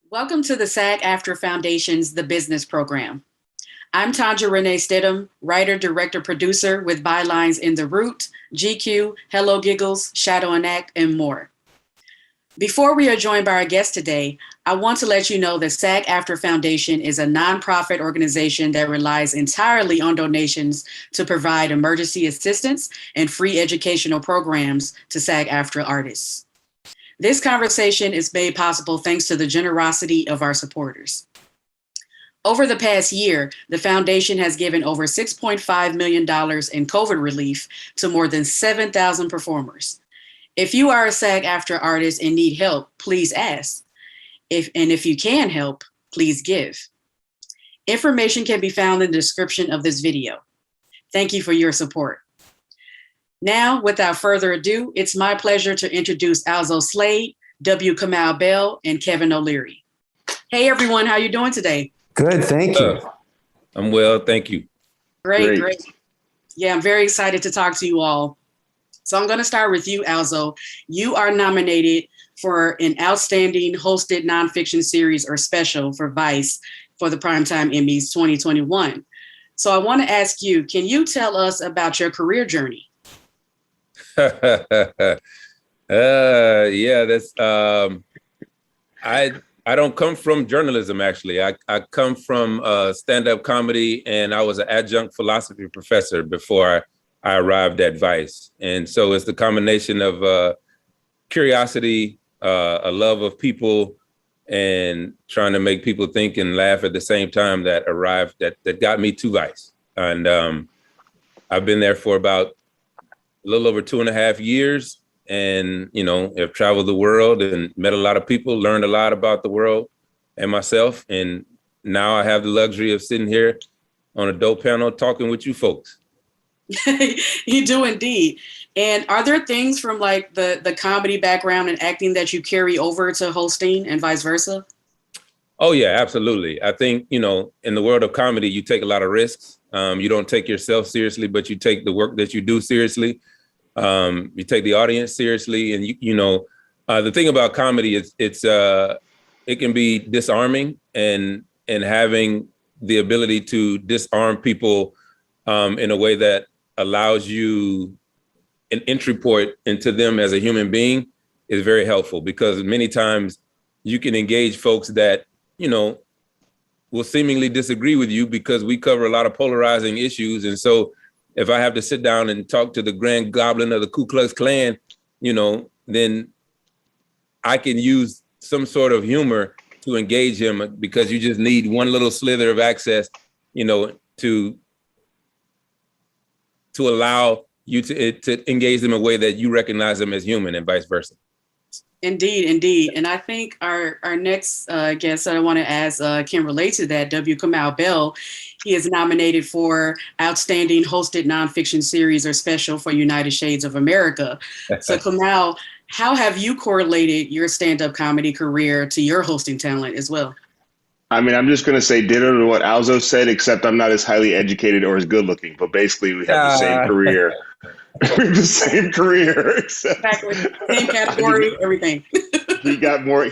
Welcome to the SAG-AFTRA Foundation's The Business Program. I'm Tonja Renée Stidhum, writer, director, producer with bylines in The Root, GQ, Hello Giggles, Shadow and Act, and more. Before we are joined by our guest today, I want to let you know that SAG-AFTRA Foundation is a nonprofit organization that relies entirely on donations to provide emergency assistance and free educational programs to SAG-AFTRA artists. This conversation is made possible thanks to the generosity of our supporters. Over the past year, the foundation has given over $6.5 million in COVID relief to more than 7,000 performers. If you are a SAG-AFTRA artist and need help, please ask. If you can help, please give. Information can be found in the description of this video. Thank you for your support. Now, without further ado, it's my pleasure to introduce Alzo Slade, W. Kamau Bell, and Kevin O'Leary. Hey everyone, how you doing today? Good, thank you. I'm well, thank you. Great. Yeah, I'm very excited to talk to you all. So I'm going to start with you, Alzo. You are nominated for an outstanding hosted nonfiction series or special for Vice for the Primetime Emmys 2021. So I want to ask you, can you tell us about your career journey? Yeah, that's I don't come from journalism, actually. I come from stand-up comedy, and I was an adjunct philosophy professor before I arrived at Vice. And so it's the combination of curiosity, a love of people, and trying to make people think and laugh at the same time that got me to Vice. And I've been there for about a little over 2.5 years, and have traveled the world and met a lot of people, learned a lot about the world and myself. And now I have the luxury of sitting here on a dope panel talking with you folks. You do indeed. And are there things from like the comedy background and acting that you carry over to hosting and vice versa? Oh yeah, absolutely. I think, in the world of comedy, you take a lot of risks. You don't take yourself seriously, but you take the work that you do seriously. You take the audience seriously. And the thing about comedy is it can be disarming, and having the ability to disarm people in a way that allows you an entry point into them as a human being is very helpful, because many times you can engage folks that, will seemingly disagree with you because we cover a lot of polarizing issues. And so if I have to sit down and talk to the Grand Goblin of the Ku Klux Klan, then I can use some sort of humor to engage him, because you just need one little slither of access, to allow you to engage them in a way that you recognize them as human, and vice versa. Indeed. And I think our next guest that I want to ask can relate to that, W. Kamau Bell. He is nominated for Outstanding Hosted Nonfiction Series or Special for United Shades of America. So Kamau, how have you correlated your stand-up comedy career to your hosting talent as well? I mean, I'm just going to say ditto to what Alzo said, except I'm not as highly educated or as good looking, but basically we have the same career. We have the same career, except exactly. Same category, everything. He got more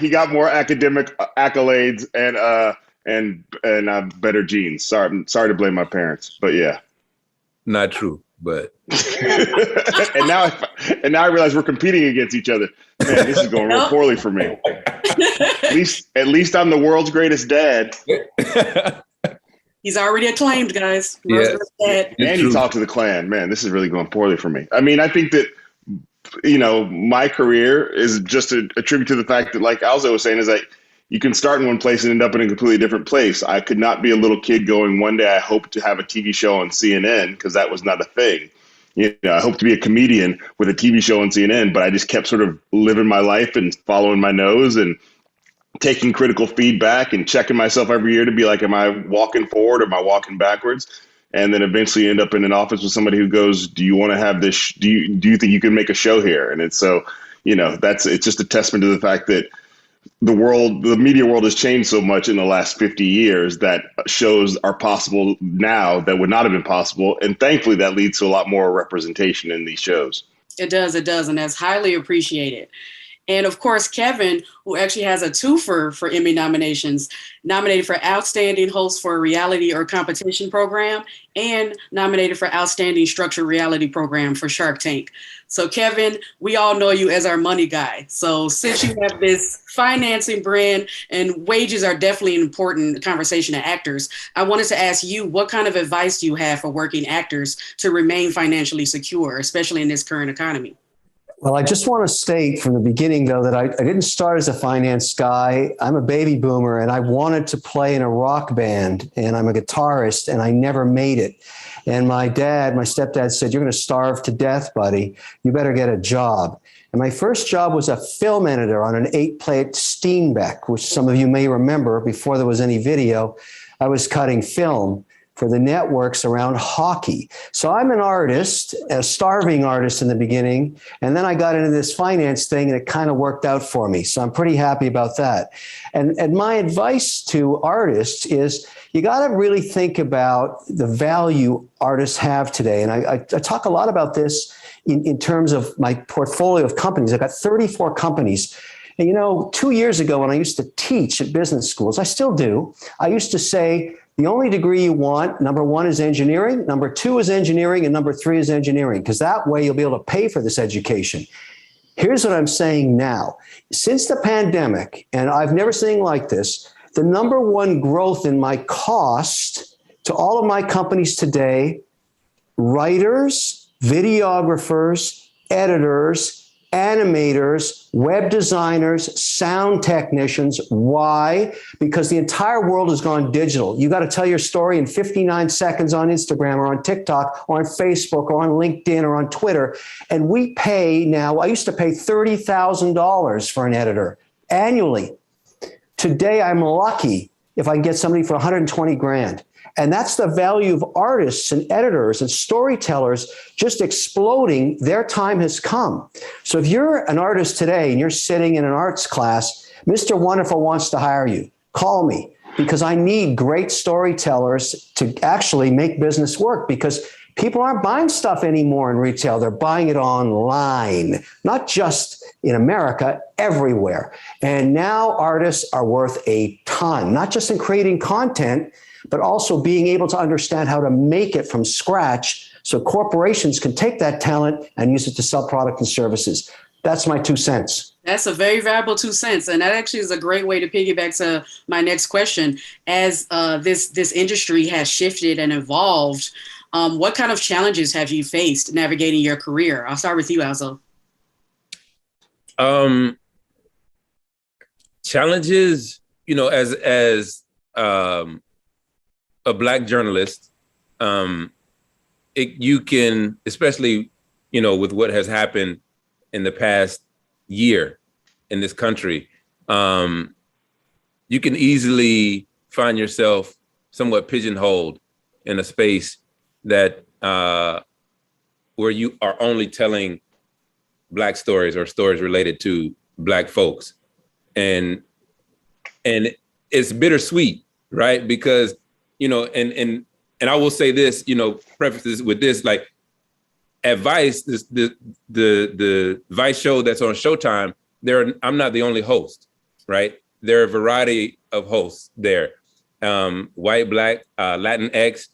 academic accolades and better genes. Sorry to blame my parents, but yeah. Not true, but and now I realize we're competing against each other. Man, this is going real poorly for me. At least I'm the world's greatest dad. He's already acclaimed, guys. Yeah. And he talked to the Klan. Man, this is really going poorly for me. I mean, I think that, my career is just a tribute to the fact that, like Alzo was saying, is that you can start in one place and end up in a completely different place. I could not be a little kid going, one day I hope to have a TV show on CNN, because that was not a thing. I hope to be a comedian with a TV show on CNN, but I just kept sort of living my life and following my nose and taking critical feedback and checking myself every year to be like, am I walking forward or am I walking backwards? And then eventually end up in an office with somebody who goes, do you want to have this? Do you think you can make a show here? And it's so, it's just a testament to the fact that the media world has changed so much in the last 50 years that shows are possible now that would not have been possible. And thankfully that leads to a lot more representation in these shows. It does. And that's highly appreciated. And of course, Kevin, who actually has a twofer for Emmy nominations, nominated for Outstanding Host for a Reality or Competition Program, and nominated for Outstanding Structured Reality Program for Shark Tank. So Kevin, we all know you as our money guy. So since you have this financing brand, and wages are definitely an important conversation to actors, I wanted to ask you, what kind of advice do you have for working actors to remain financially secure, especially in this current economy? Well, I just want to state from the beginning, though, that I didn't start as a finance guy. I'm a baby boomer, and I wanted to play in a rock band, and I'm a guitarist, and I never made it. And my stepdad said, "You're going to starve to death, buddy. You better get a job." And my first job was a film editor on an 8-plate Steenbeck, which some of you may remember before there was any video. I was cutting film for the networks around hockey. So I'm an artist, a starving artist in the beginning, and then I got into this finance thing and it kind of worked out for me. So I'm pretty happy about that. And my advice to artists is you got to really think about the value artists have today. And I talk a lot about this in terms of my portfolio of companies. I've got 34 companies. And 2 years ago when I used to teach at business schools, I still do, I used to say, the only degree you want, number 1 is engineering, number 2 is engineering, and number 3 is engineering, because that way you'll be able to pay for this education. Here's what I'm saying now. Since the pandemic, and I've never seen like this, the number 1 growth in my cost to all of my companies today, writers, videographers, editors, animators, web designers, sound technicians. Why? Because the entire world has gone digital. You got to tell your story in 59 seconds on Instagram or on TikTok or on Facebook or on LinkedIn or on Twitter. And we pay now, I used to pay $30,000 for an editor annually. Today, I'm lucky if I can get somebody for 120 grand. And that's the value of artists and editors and storytellers just exploding. Their time has come. So if you're an artist today and you're sitting in an arts class, Mr. Wonderful wants to hire you. Call me, because I need great storytellers to actually make business work, because people aren't buying stuff anymore in retail. They're buying it online, not just in America, everywhere. And now artists are worth a ton, not just in creating content, but also being able to understand how to make it from scratch so corporations can take that talent and use it to sell product and services. That's my 2 cents. That's a very valuable 2 cents. And that actually is a great way to piggyback to my next question. As this industry has shifted and evolved, what kind of challenges have you faced navigating your career? I'll start with you, Alzo. Challenges, as a Black journalist, you can, especially, with what has happened in the past year in this country, you can easily find yourself somewhat pigeonholed in a space that where you are only telling Black stories or stories related to Black folks. And it's bittersweet, right? Because and I will say this, preface this with this, like, at Vice, the Vice show that's on Showtime, I'm not the only host, right? There are a variety of hosts there, white, Black, Latinx,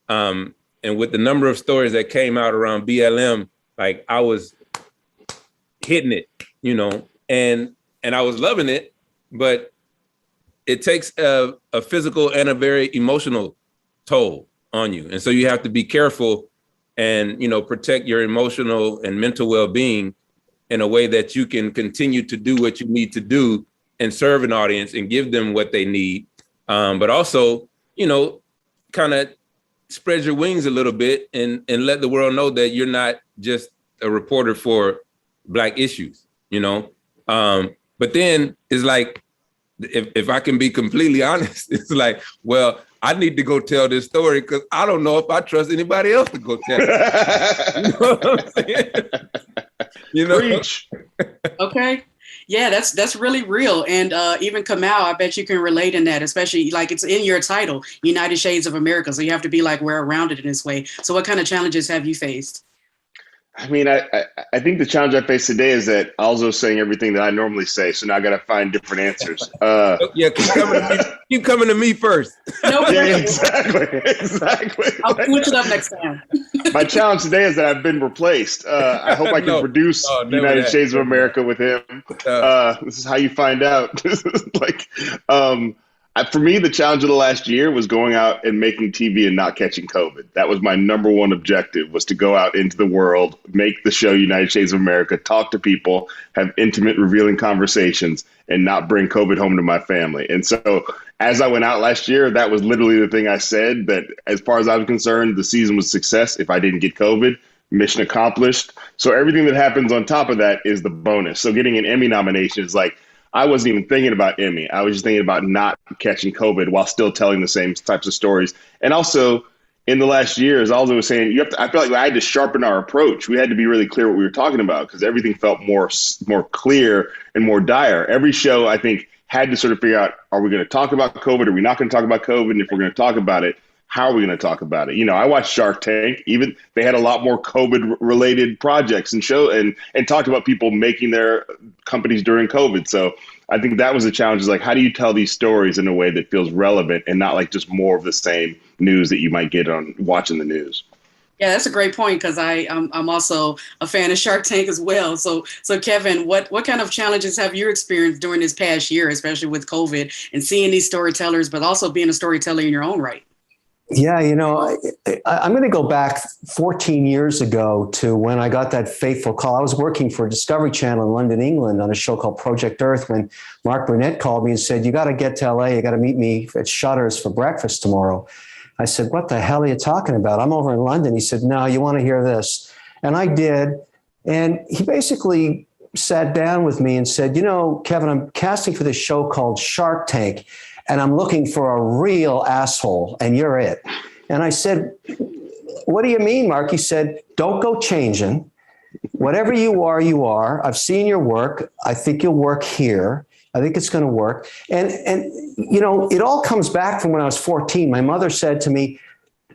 and with the number of stories that came out around BLM, like, I was hitting it, and I was loving it, but it takes a physical and a very emotional toll on you. And so you have to be careful and, protect your emotional and mental well-being in a way that you can continue to do what you need to do and serve an audience and give them what they need. But also, kind of spread your wings a little bit and let the world know that you're not just a reporter for Black issues, But then it's like, if I can be completely honest, it's like, well, I need to go tell this story because I don't know if I trust anybody else to go tell it. You know what I'm saying? Preach. Okay. Yeah, that's really real. And even Kamau, I bet you can relate in that, especially like it's in your title, United Shades of America. So you have to be like, we're around it in this way. So what kind of challenges have you faced? I mean, I think the challenge I face today is that Alzo's saying everything that I normally say, so now I got to find different answers. Yeah, keep coming to me first. No Yeah, pressure. exactly. I'll switch it up next time. My challenge today is that I've been replaced. I hope I can produce United Shades of America with him. This is how you find out. Like, for me, the challenge of the last year was going out and making TV and not catching COVID. That was my number one objective, was to go out into the world, make the show United Shades of America, talk to people, have intimate, revealing conversations, and not bring COVID home to my family. And so as I went out last year, that was literally the thing I said, that as far as I was concerned, the season was a success. If I didn't get COVID, mission accomplished. So everything that happens on top of that is the bonus. So getting an Emmy nomination is like, I wasn't even thinking about Emmy. I was just thinking about not catching COVID while still telling the same types of stories. And also, in the last year, as Alzo was saying, I feel like I had to sharpen our approach. We had to be really clear what we were talking about, because everything felt more clear and more dire. Every show, I think, had to sort of figure out, are we going to talk about COVID? Are we not going to talk about COVID? And if we're going to talk about it, how are we going to talk about it? You know, I watched Shark Tank. Even they had a lot more COVID-related projects and talked about people making their companies during COVID. So I think that was the challenge, is like, how do you tell these stories in a way that feels relevant and not like just more of the same news that you might get on watching the news? Yeah, that's a great point, because I'm also a fan of Shark Tank as well. So Kevin, what kind of challenges have you experienced during this past year, especially with COVID and seeing these storytellers, but also being a storyteller in your own right? Yeah, you know, I'm going to go back 14 years ago to when I got that fateful call. I was working for Discovery Channel in London, England, on a show called Project Earth, when Mark Burnett called me and said, you got to get to LA. You got to meet me at Shutters for breakfast tomorrow. I said, what the hell are you talking about? I'm over in London. He said, no, you want to hear this. And I did. And he basically sat down with me and said, you know, Kevin, I'm casting for this show called Shark Tank, and I'm looking for a real asshole, and you're it. And I said, what do you mean, Mark? He said, don't go changing. Whatever you are, you are. I've seen your work. I think you'll work here. I think it's going to work. And you know, it all comes back from when I was 14. My mother said to me,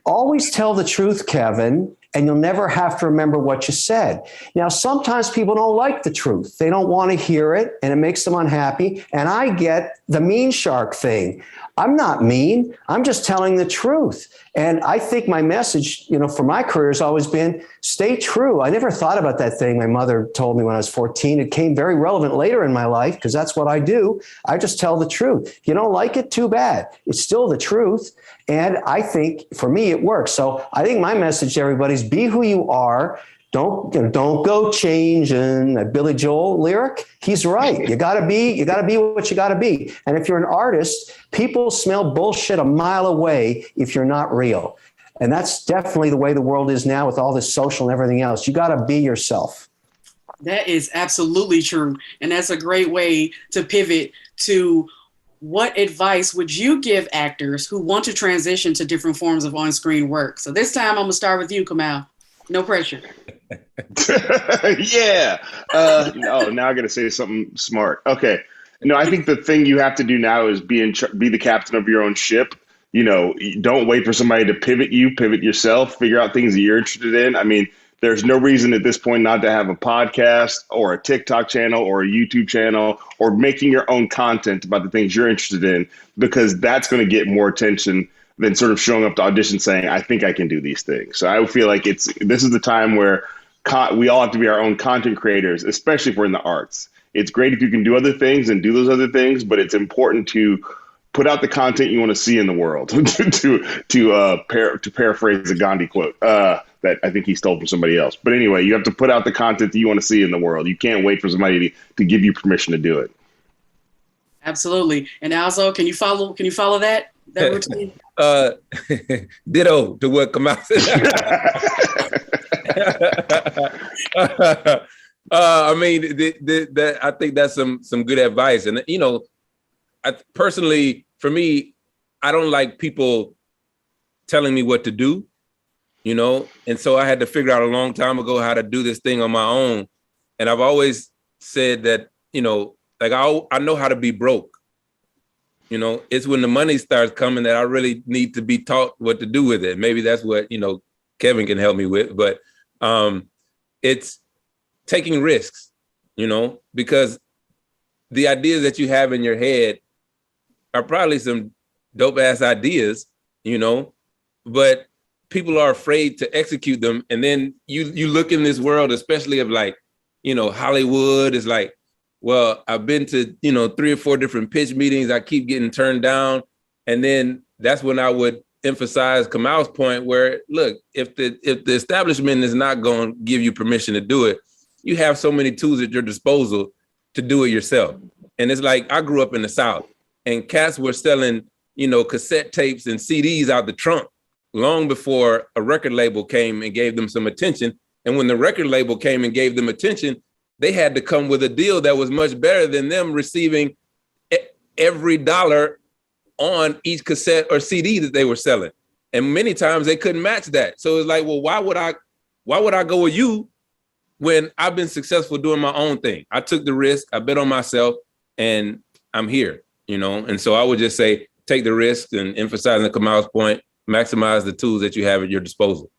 always tell the truth, Kevin, and you'll never have to remember what you said. Now, sometimes people don't like the truth. They don't want to hear it, and it makes them unhappy. And I get the mean shark thing. I'm not mean. I'm just telling the truth. And I think my message, you know, for my career has always been, stay true. I never thought about that thing my mother told me when I was 14. It came very relevant later in my life, because that's what I do. I just tell the truth. If you don't like it, too bad. It's still the truth. And I think for me, it works. So I think my message to everybody is, be who you are. Don't go changing. That Billy Joel lyric, he's right. You gotta be what you gotta be. And if you're an artist, people smell bullshit a mile away if you're not real. And that's definitely the way the world is now, with all this social and everything else. You gotta be yourself. That is absolutely true. And that's a great way to pivot to, what advice would you give actors who want to transition to different forms of on-screen work? So this time I'm gonna start with you, Kamau. No pressure. Yeah. Now I got to say something smart. Okay. No, I think the thing you have to do now is be the captain of your own ship. You know, don't wait for somebody to pivot you, pivot yourself, figure out things that you're interested in. I mean, there's no reason at this point not to have a podcast or a TikTok channel or a YouTube channel, or making your own content about the things you're interested in, because that's going to get more attention than sort of showing up to audition saying, I think I can do these things. So I feel like this is the time where we all have to be our own content creators, especially if we're in the arts. It's great if you can do other things and do those other things, but it's important to put out the content you want to see in the world. to paraphrase a Gandhi quote that I think he stole from somebody else. But anyway, you have to put out the content that you want to see in the world. You can't wait for somebody to give you permission to do it. Absolutely. And Alzo, can you follow that routine? Ditto to what Kamau said. I mean, I think that's some good advice. And, you know, personally, for me, I don't like people telling me what to do, you know? And so I had to figure out a long time ago how to do this thing on my own. And I've always said that, you know, like I know how to be broke. You know, it's when the money starts coming that I really need to be taught what to do with it. Maybe that's what, you know, Kevin can help me with. But it's taking risks, because the ideas that you have in your head are probably some dope ass ideas, but people are afraid to execute them. And then you look in this world, especially of like, Hollywood is like, well, I've been to, 3 or 4 different pitch meetings. I keep getting turned down. And then that's when I would emphasize Kamau's point where, look, if the establishment is not going to give you permission to do it, you have so many tools at your disposal to do it yourself. And it's like, I grew up in the South and cats were selling, cassette tapes and CDs out the trunk long before a record label came and gave them some attention. And when the record label came and gave them attention, they had to come with a deal that was much better than them receiving every dollar on each cassette or CD that they were selling. And many times they couldn't match that. So it's like, well, why would I go with you when I've been successful doing my own thing? I took the risk, I bet on myself, and I'm here, And so I would just say, take the risk, and emphasizing Kamau's point, maximize the tools that you have at your disposal.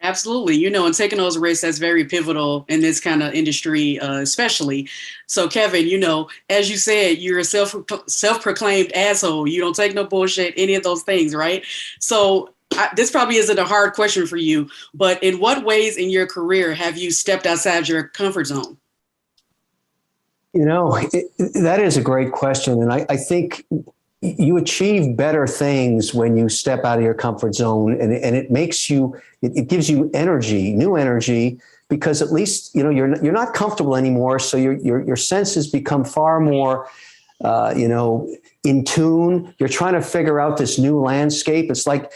Absolutely. And taking those risks, that's very pivotal in this kind of industry, especially. So, Kevin, as you said, you're a self-proclaimed asshole. You don't take no bullshit, any of those things, right? So this probably isn't a hard question for you, but in what ways in your career have you stepped outside your comfort zone? That is a great question. And I think you achieve better things when you step out of your comfort zone, and it makes you, it gives you energy, new energy, because at least, you're not comfortable anymore. So your senses become far more, in tune. You're trying to figure out this new landscape. It's like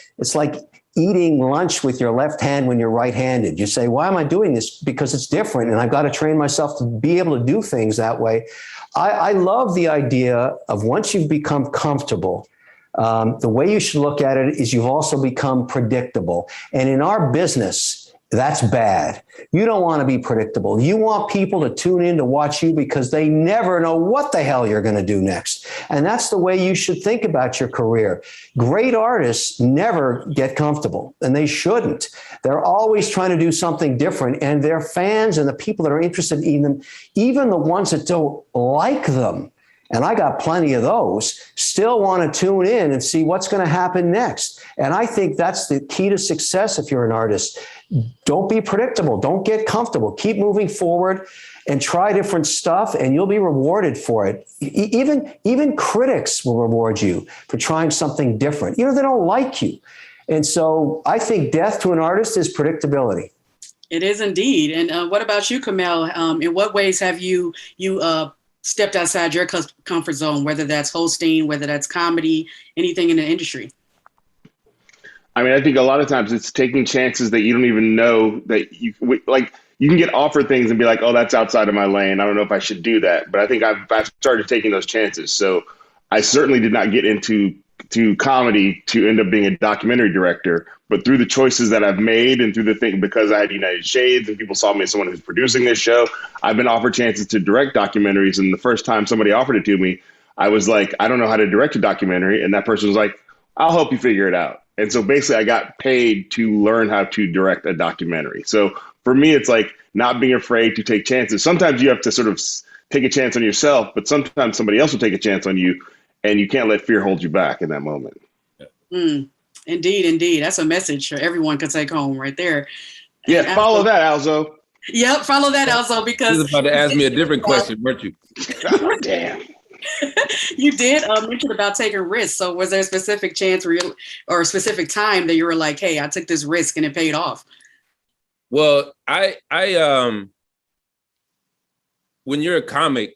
eating lunch with your left hand when you're right-handed. You say, why am I doing this? Because it's different, and I've got to train myself to be able to do things that way. I love the idea of once you've become comfortable, the way you should look at it is you've also become predictable. And in our business, that's bad. You don't want to be predictable. You want people to tune in to watch you because they never know what the hell you're going to do next. And that's the way you should think about your career. Great artists never get comfortable, and they shouldn't. They're always trying to do something different, and their fans and the people that are interested in them, even the ones that don't like them, and I got plenty of those, still want to tune in and see what's going to happen next. And I think that's the key to success if you're an artist. Don't be predictable. Don't get comfortable. Keep moving forward and try different stuff, and you'll be rewarded for it. Even critics will reward you for trying something different. They don't like you. And so I think death to an artist is predictability. It is indeed. And what about you, Kamau? In what ways have you stepped outside your comfort zone, whether that's hosting, whether that's comedy, anything in the industry? I mean, I think a lot of times it's taking chances that you don't even know that you can get offered things and be like, oh, that's outside of my lane. I don't know if I should do that. But I think I've started taking those chances. So I certainly did not get into comedy to end up being a documentary director, but through the choices that I've made and through the thing, because I had United Shades and people saw me as someone who's producing this show, I've been offered chances to direct documentaries. And the first time somebody offered it to me, I was like, I don't know how to direct a documentary. And that person was like, I'll help you figure it out. And so basically I got paid to learn how to direct a documentary. So for me, it's like not being afraid to take chances. Sometimes you have to sort of take a chance on yourself, but sometimes somebody else will take a chance on you, and you can't let fear hold you back in that moment. Indeed. That's a message for everyone can take home right there. Yeah, follow that, Alzo. Yep, follow that, Alzo, because you was about to ask me a different question, weren't you? Oh, damn. You did mention about taking risks. So was there a specific chance or a specific time that you were like, hey, I took this risk and it paid off? Well, I when you're a comic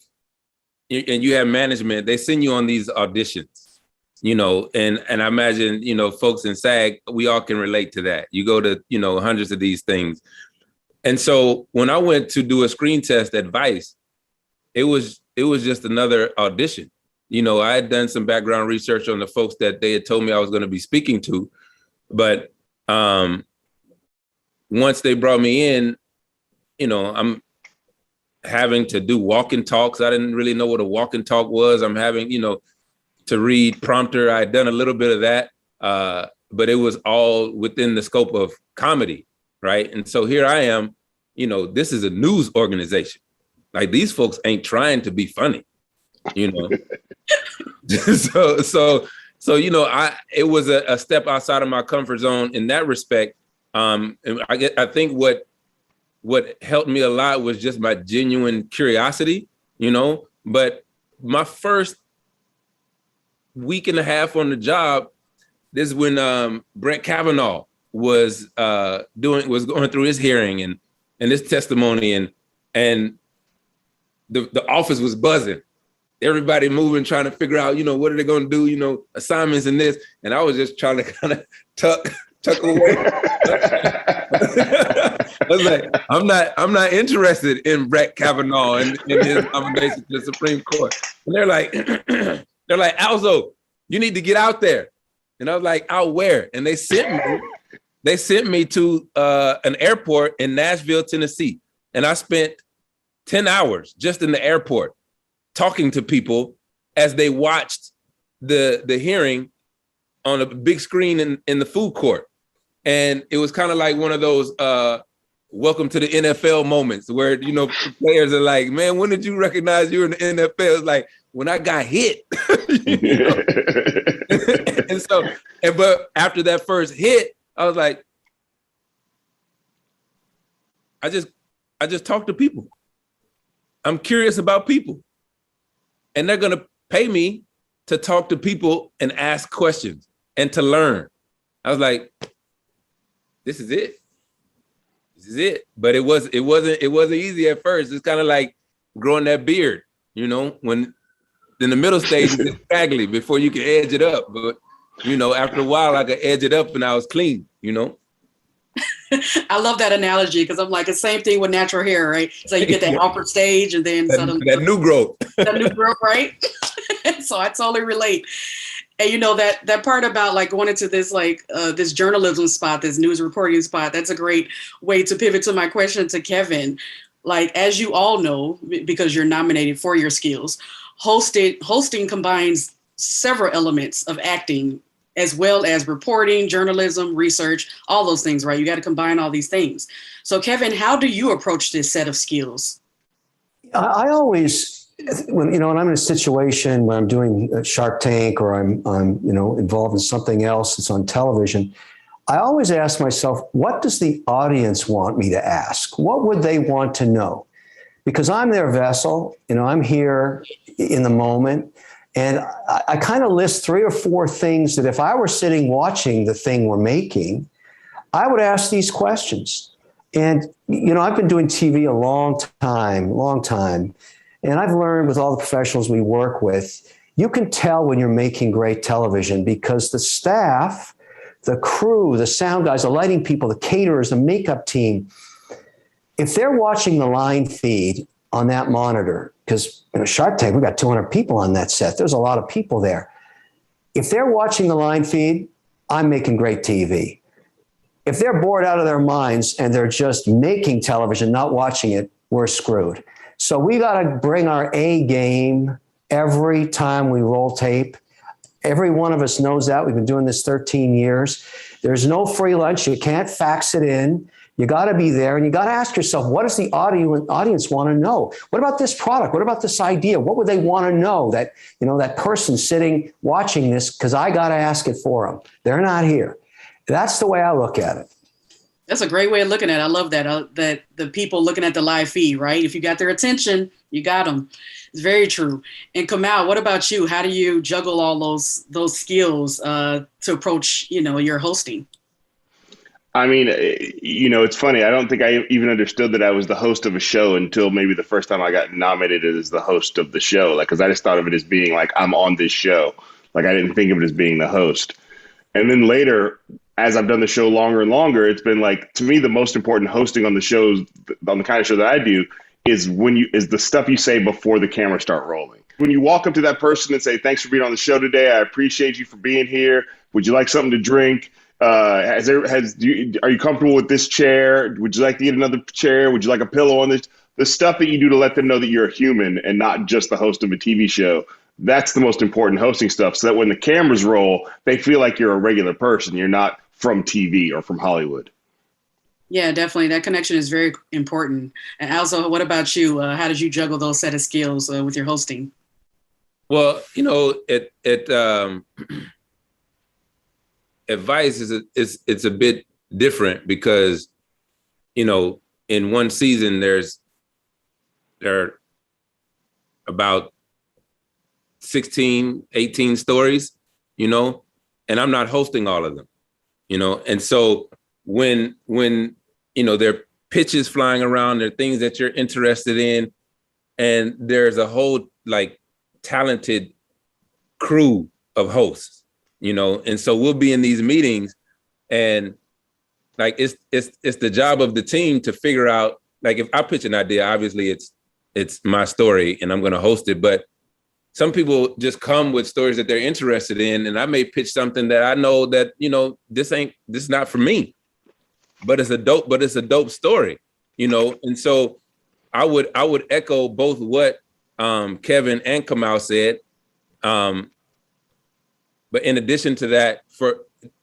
and you have management, they send you on these auditions, and I imagine, folks in SAG, we all can relate to that. You go to, hundreds of these things. And so when I went to do a screen test at Vice, it was just another audition. I had done some background research on the folks that they had told me I was going to be speaking to. But once they brought me in, I'm having to do walk and talks. I didn't really know what a walk and talk was. I'm having, to read prompter. I had done a little bit of that, but it was all within the scope of comedy, right? And so here I am this is a news organization. Like, these folks ain't trying to be funny, So, it was a step outside of my comfort zone in that respect. And I think what helped me a lot was just my genuine curiosity, but my first week and a half on the job, this is when Brett Kavanaugh was going through his hearing and his testimony, and the office was buzzing. Everybody moving, trying to figure out, what are they going to do, assignments and this. And I was just trying to kind of tuck away. I was like, I'm not interested in Brett Kavanaugh and his nomination to the Supreme Court. And they're like, Alzo, you need to get out there. And I was like, out where? And they sent me to an airport in Nashville, Tennessee. And I spent 10 hours just in the airport talking to people as they watched the hearing on a big screen in the food court. And it was kind of like one of those welcome to the NFL moments where, players are like, man, when did you recognize you were in the NFL? It's like, when I got hit. But after that first hit, I was like, I just talk to people. I'm curious about people. And they're going to pay me to talk to people and ask questions and to learn. I was like, this is it. This is it. But it wasn't easy at first. It's kind of like growing that beard, when in the middle stage it's scraggly before you can edge it up. But, after a while I could edge it up and I was clean, I love that analogy because I'm like, the same thing with natural hair, right? So you get that awkward stage and then suddenly that new growth. That new growth, right? So I totally relate. And that part about like going into this this journalism spot, this news reporting spot, that's a great way to pivot to my question to Kevin. Like, as you all know, because you're nominated for your skills, hosting combines several elements of acting as well as reporting, journalism, research, all those things, right? You got to combine all these things. So Kevin, how do you approach this set of skills? I always, when I'm in a situation where I'm doing Shark Tank or I'm involved in something else that's on television, I always ask myself, what does the audience want me to ask? What would they want to know? Because I'm their vessel, I'm here in the moment. And I kind of list 3 or 4 things that if I were sitting watching the thing we're making, I would ask these questions. And, I've been doing TV a long time. And I've learned with all the professionals we work with, you can tell when you're making great television because the staff, the crew, the sound guys, the lighting people, the caterers, the makeup team, if they're watching the line feed on that monitor, because in a Shark Tank, we've got 200 people on that set. There's a lot of people there. If they're watching the line feed, I'm making great TV. If they're bored out of their minds and they're just making television, not watching it, we're screwed. So we got to bring our A game every time we roll tape. Every one of us knows that. We've been doing this 13 years. There's no free lunch. You can't fax it in. You got to be there, and you got to ask yourself, what does the audience want to know? What about this product? What about this idea? What would they want to know that, that person sitting watching this, because I got to ask it for them. They're not here. That's the way I look at it. That's a great way of looking at it. I love that, that the people looking at the live feed, right? If you got their attention, you got them. It's very true. And Kamau, what about you? How do you juggle all those skills to approach, your hosting? I mean, it's funny. I don't think I even understood that I was the host of a show until maybe the first time I got nominated as the host of the show. Like, because I just thought of it as being like, I'm on this show. Like, I didn't think of it as being the host. And then later, as I've done the show longer and longer, it's been like, to me, the most important hosting on the shows, on the kind of show that I do, is the stuff you say before the cameras start rolling. When you walk up to that person and say, thanks for being on the show today. I appreciate you for being here. Would you like something to are you comfortable with this chair? Would you like to get another chair? Would you like a pillow on this? The stuff that you do to let them know that you're a human and not just the host of a TV show. That's the most important hosting stuff. So that when the cameras roll, they feel like you're a regular person. You're not from TV or from Hollywood. Yeah, definitely. That connection is very important. And also, what about you? How did you juggle those set of skills with your hosting? Well, advice it's a bit different because, in one season there are about 16, 18 stories, and I'm not hosting all of them, and so when there are pitches flying around, there are things that you're interested in, and there's a whole talented crew of hosts, and so we'll be in these meetings, and it's the job of the team to figure out, if I pitch an idea, obviously it's my story and I'm going to host it, but some people just come with stories that they're interested in, and I may pitch something that I know that this is not for me, but it's a dope story, and so I would echo both what Kevin and Kamau said, but in addition to that,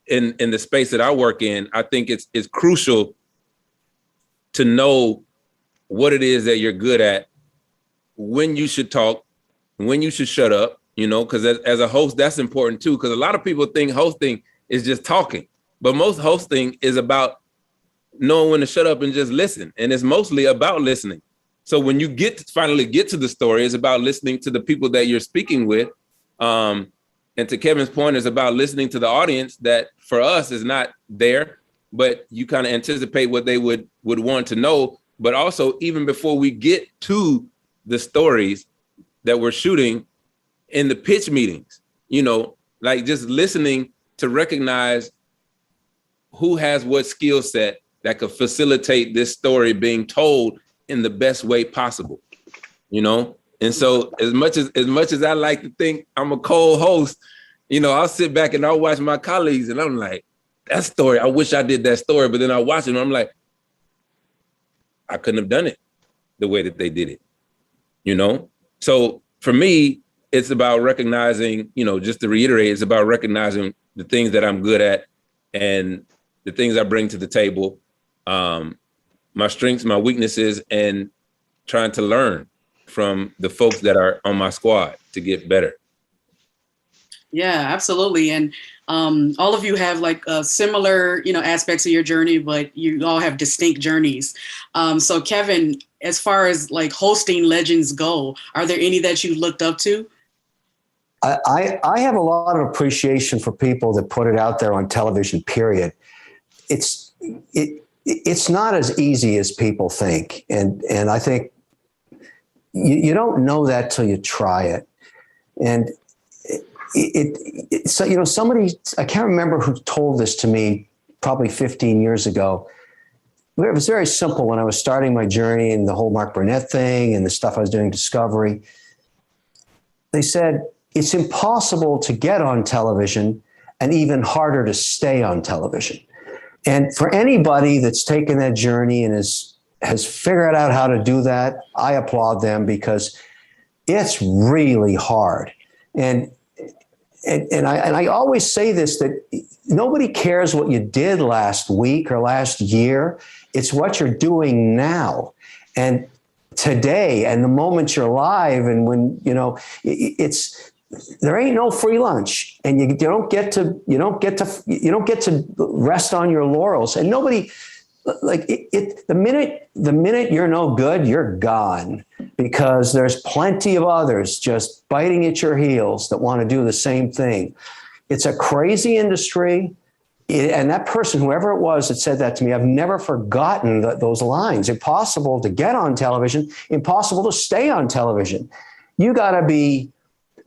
in the space that I work in, I think it's crucial to know what it is that you're good at, when you should talk, when you should shut up, because as a host, that's important too, because a lot of people think hosting is just talking, but most hosting is about knowing when to shut up and just listen, and it's mostly about listening. So when you finally get to the story, it's about listening to the people that you're speaking with, and to Kevin's point, it's about listening to the audience that for us is not there, but you kind of anticipate what they would want to know. But also, even before we get to the stories that we're shooting in the pitch meetings, just listening to recognize who has what skill set that could facilitate this story being told in the best way possible, And so as much as I like to think I'm a cold host, I'll sit back and I'll watch my colleagues and I'm like, that story, I wish I did that story. But then I watch it and I'm like, I couldn't have done it the way that they did it, So for me, it's about recognizing, just to reiterate, it's about recognizing the things that I'm good at and the things I bring to the table, my strengths, my weaknesses, and trying to learn from the folks that are on my squad to get better. Yeah, absolutely. And all of you have similar, aspects of your journey, but you all have distinct journeys. So Kevin, as far as hosting legends go, are there any that you looked up to? I have a lot of appreciation for people that put it out there on television, period. It's not as easy as people think. And I think you don't know that till you try it. And so, somebody, I can't remember who told this to me probably 15 years ago. It was very simple when I was starting my journey and the whole Mark Burnett thing and the stuff I was doing Discovery. They said, it's impossible to get on television and even harder to stay on television. And for anybody that's taken that journey and has figured out how to do that, I applaud them, because it's really hard. And I always say this, that nobody cares what you did last week or last year. It's what you're doing now and today and the moment you're live. And when, there ain't no free lunch, and you don't get to rest on your laurels. And nobody, the minute you're no good, you're gone, because there's plenty of others just biting at your heels that want to do the same thing. It's a crazy industry. And that person, whoever it was that said that to me, I've never forgotten those lines. Impossible to get on television, impossible to stay on television. You got to be,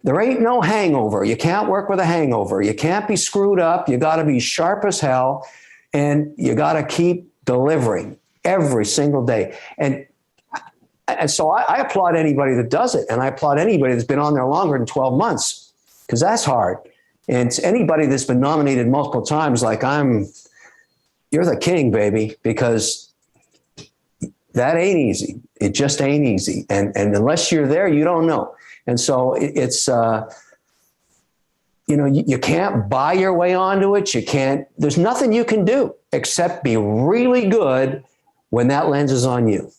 there ain't no hangover. You can't work with a hangover. You can't be screwed up. You got to be sharp as hell, and you got to keep delivering every single day. And so I applaud anybody that does it. And I applaud anybody that's been on there longer than 12 months, because that's hard. And it's anybody that's been nominated multiple times, you're the king, baby, because that ain't easy. It just ain't easy. And unless you're there, you don't know. And so it's you can't buy your way onto it. There's nothing you can do except be really good when that lens is on you.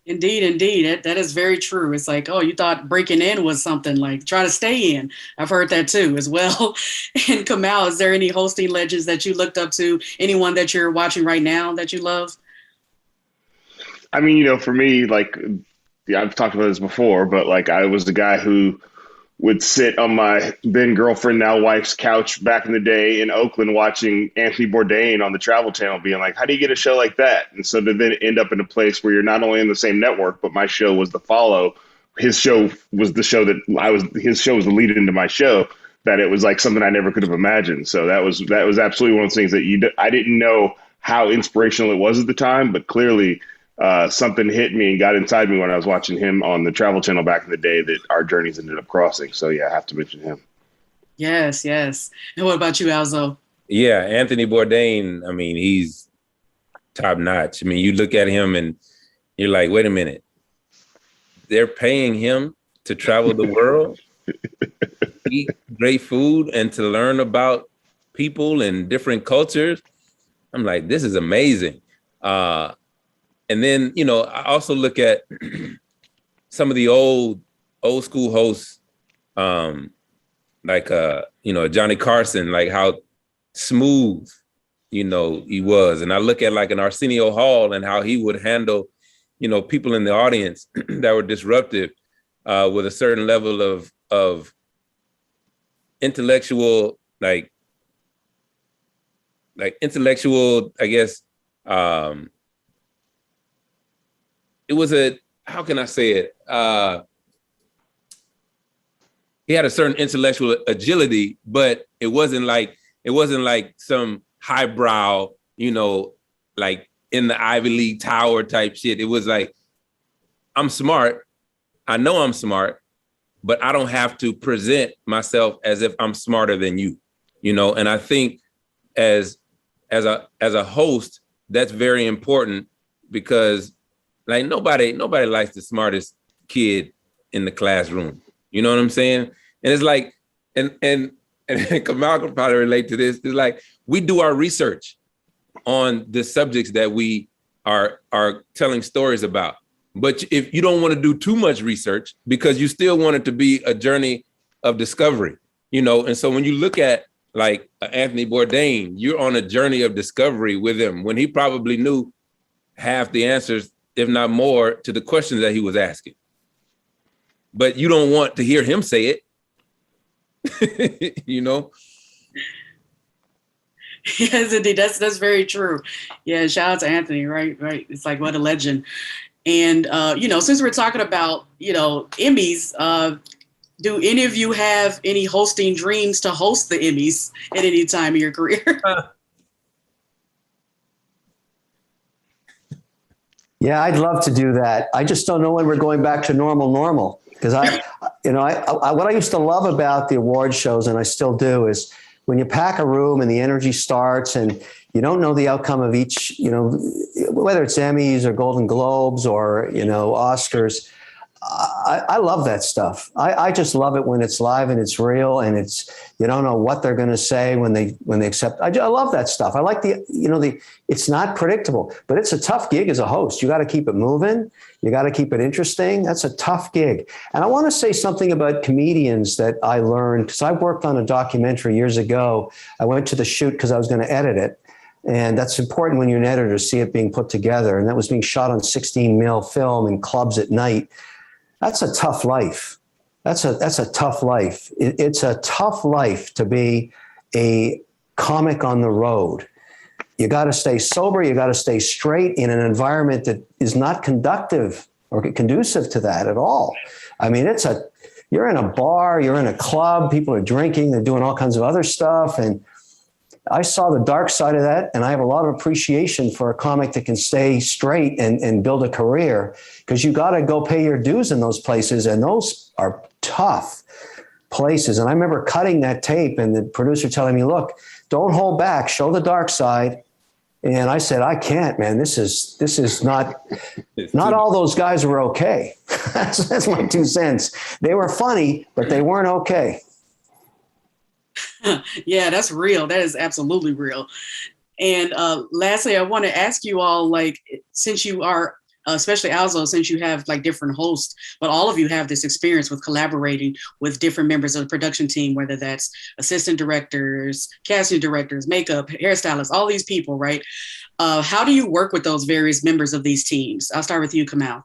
Indeed. That is very true. It's like, oh, you thought breaking in was something, like try to stay in. I've heard that too as well. And Kamau, is there any hosting legends that you looked up to? Anyone that you're watching right now that you love? I mean, for me, like, yeah, I've talked about this before, but like I was the guy who would sit on my then girlfriend, now wife's couch back in the day in Oakland watching Anthony Bourdain on the Travel Channel, being like, how do you get a show like that? And so to then end up in a place where you're not only in the same network, but my show was The Follow. His show was the show that his show was the lead into my show, that it was like something I never could have imagined. So that was absolutely one of those things that I didn't know how inspirational it was at the time, but clearly something hit me and got inside me when I was watching him on the Travel Channel back in the day that our journeys ended up crossing. So yeah, I have to mention him. Yes. And what about you, Alzo? Yeah, Anthony Bourdain, I mean, he's top notch. I mean, you look at him and you're like, wait a minute. They're paying him to travel the world, eat great food, and to learn about people and different cultures. I'm like, this is amazing. And then, I also look at some of the old school hosts, like, Johnny Carson, like how smooth, he was. And I look at like an Arsenio Hall and how he would handle, people in the audience that were disruptive with a certain level of intellectual, like intellectual, I guess, it was how can I say it? He had a certain intellectual agility, but it wasn't like some highbrow, like in the Ivy League tower type shit. It was like, I'm smart. I know I'm smart, but I don't have to present myself as if I'm smarter than you, And I think as a host, that's very important, because like nobody likes the smartest kid in the classroom. You know what I'm saying? And it's like, and Kamau can probably relate to this. It's like, we do our research on the subjects that we are telling stories about. But if you don't want to do too much research, because you still want it to be a journey of discovery, And so when you look at like Anthony Bourdain, you're on a journey of discovery with him when he probably knew half the answers, if not more, to the questions that he was asking. But you don't want to hear him say it, Yes, indeed. That's very true. Yeah, shout out to Anthony, right? It's like, what a legend. And, since we're talking about, Emmys, do any of you have any hosting dreams to host the Emmys at any time in your career? Yeah, I'd love to do that. I just don't know when we're going back to normal. Because what I used to love about the award shows, and I still do, is when you pack a room and the energy starts and you don't know the outcome of each, whether it's Emmys or Golden Globes or, Oscars. I love that stuff. I just love it when it's live and it's real and you don't know what they're going to say when they accept. I love that stuff. I like it's not predictable, but it's a tough gig as a host. You got to keep it moving. You got to keep it interesting. That's a tough gig. And I want to say something about comedians that I learned, because I worked on a documentary years ago. I went to the shoot because I was going to edit it. And that's important when you're an editor to see it being put together. And that was being shot on 16 mil film in clubs at night. That's a tough life. That's a tough life. It's a tough life to be a comic on the road. You got to stay sober. You got to stay straight in an environment that is not conducive or conducive to that at all. I mean, you're in a bar, you're in a club, people are drinking, they're doing all kinds of other stuff. And I saw the dark side of that, and I have a lot of appreciation for a comic that can stay straight and build a career, because you got to go pay your dues in those places, and those are tough places. And I remember cutting that tape and the producer telling me, look, don't hold back, show the dark side. And I said, I can't, man. This is not all those guys were okay. That's my 2 cents. They were funny, but they weren't okay. Yeah, that's real. That is absolutely real. And lastly, I want to ask you all, like, since you are, especially Alzo, since you have like different hosts, but all of you have this experience with collaborating with different members of the production team, whether that's assistant directors, casting directors, makeup, hairstylists, all these people, right? How do you work with those various members of these teams? I'll start with you, Kamau.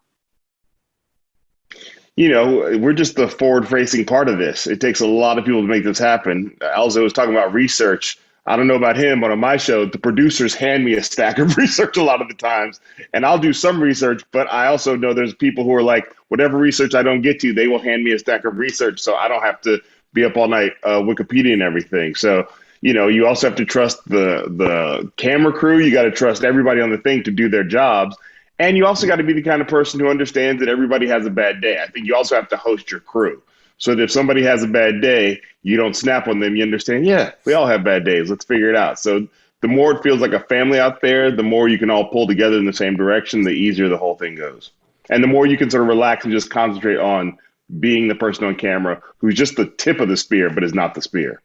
We're just the forward-facing part of this. It takes a lot of people to make this happen. Alzo was talking about research. I don't know about him, but on my show, the producers hand me a stack of research a lot of the times, and I'll do some research, but I also know there's people who are like, whatever research I don't get to, they will hand me a stack of research, so I don't have to be up all night Wikipedia and everything. So, you also have to trust the camera crew. You got to trust everybody on the thing to do their jobs. And you also got to be the kind of person who understands that everybody has a bad day. I think you also have to host your crew so that if somebody has a bad day, you don't snap on them. You understand, yeah, we all have bad days. Let's figure it out. So the more it feels like a family out there, the more you can all pull together in the same direction, the easier the whole thing goes. And the more you can sort of relax and just concentrate on being the person on camera who's just the tip of the spear, but is not the spear.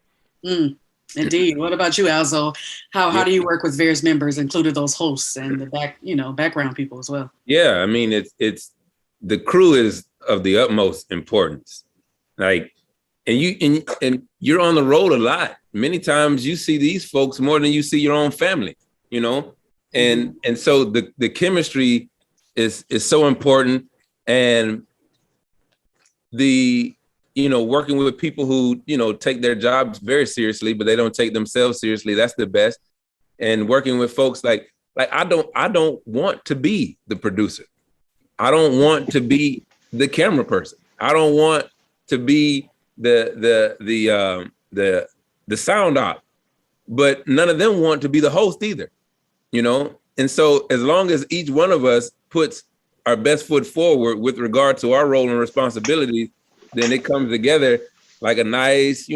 Indeed. What about you, Alzo? How do you work with various members, including those hosts and the background people as well? Yeah, I mean, it's the crew is of the utmost importance. Like, and you're on the road a lot. Many times you see these folks more than you see your own family, and so the chemistry is so important, and working with people who, take their jobs very seriously, but they don't take themselves seriously. That's the best. And working with folks like I don't want to be the producer. I don't want to be the camera person. I don't want to be the sound op, but none of them want to be the host either, And so as long as each one of us puts our best foot forward with regard to our role and responsibilities, then it comes together like a nice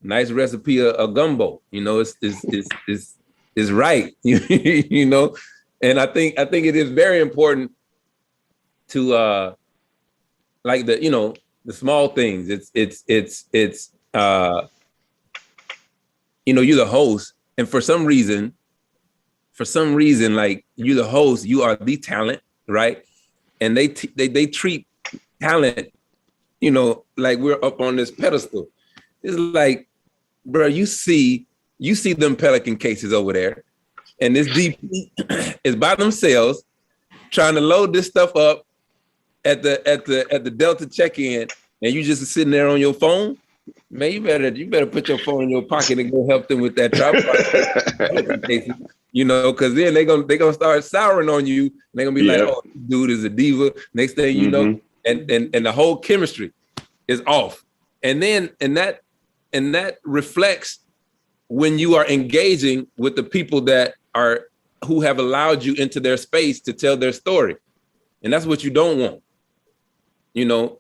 recipe of gumbo. It's right, And I think it is very important to like the small things. It's you're the host, and for some reason, like you're the host, you are the talent, right? And they treat talent, like we're up on this pedestal. It's like, bro, you see them Pelican cases over there, and this DP is by themselves trying to load this stuff up at the Delta check-in, and you just sitting there on your phone. Man, you better put your phone in your pocket and go help them with that tripod. Because then they're gonna start souring on you, and they're gonna be like, oh, this dude is a diva. Next thing you know, and the whole chemistry is off. And that reflects when you are engaging with the people who have allowed you into their space to tell their story. And that's what you don't want.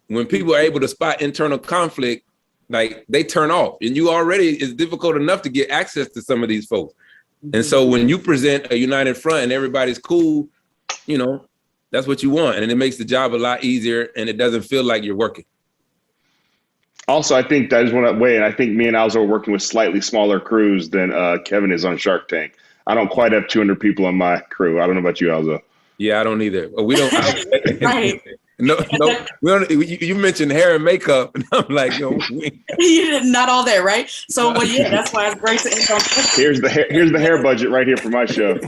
When people are able to spot internal conflict, like they turn off, and it's difficult enough to get access to some of these folks. And so when you present a united front and everybody's cool, that's what you want. And it makes the job a lot easier, and it doesn't feel like you're working. Also, I think that is one way, and I think me and Alzo are working with slightly smaller crews than Kevin is on Shark Tank. I don't quite have 200 people on my crew. I don't know about you, Alzo. Yeah, I don't either. We don't. Right. No, we don't. You mentioned hair and makeup, and I'm like, not all there, right? So, well, yeah, that's why it's great to end on. Here's the hair budget right here for my show.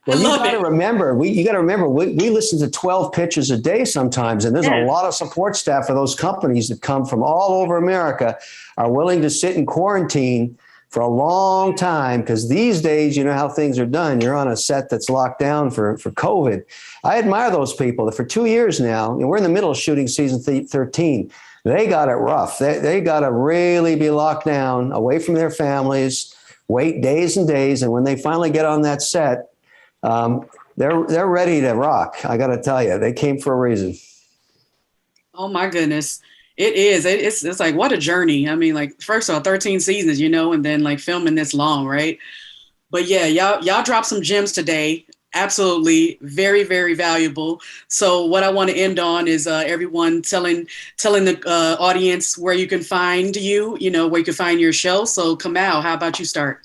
Well, you got to remember, we listen to 12 pitches a day sometimes, and there's a lot of support staff for those companies that come from all over America are willing to sit in quarantine for a long time, because these days, you know how things are done. You're on a set that's locked down for COVID. I admire those people. For 2 years now, we're in the middle of shooting season 13. They got it rough. They got to really be locked down, away from their families, wait days and days. And when they finally get on that set, they're ready to rock. I got to tell you, they came for a reason. Oh my goodness. It is. It's like, what a journey. I mean, like, first of all, 13 seasons, and then like filming this long, right? But yeah, y'all dropped some gems today. Absolutely. Very, very valuable. So what I want to end on is everyone telling the audience where you can find you, where you can find your show. So Kamau, how about you start?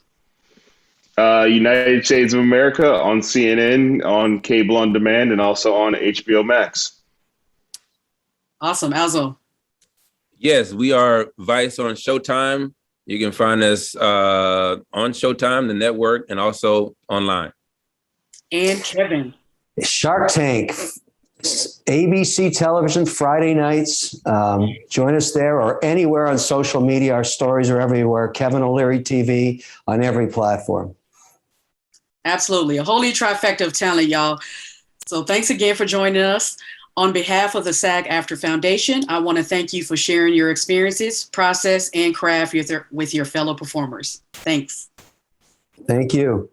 United Shades of America on CNN, on cable on demand, and also on HBO Max. Awesome. Alzo. Yes, we are Vice on Showtime. You can find us on Showtime, the network, and also online. And Kevin. Shark Tank, ABC television, Friday nights. Join us there or anywhere on social media. Our stories are everywhere. Kevin O'Leary TV on every platform. Absolutely. A holy trifecta of talent, y'all. So thanks again for joining us. On behalf of the SAG-AFTRA Foundation, I want to thank you for sharing your experiences, process, and craft with your fellow performers. Thanks. Thank you.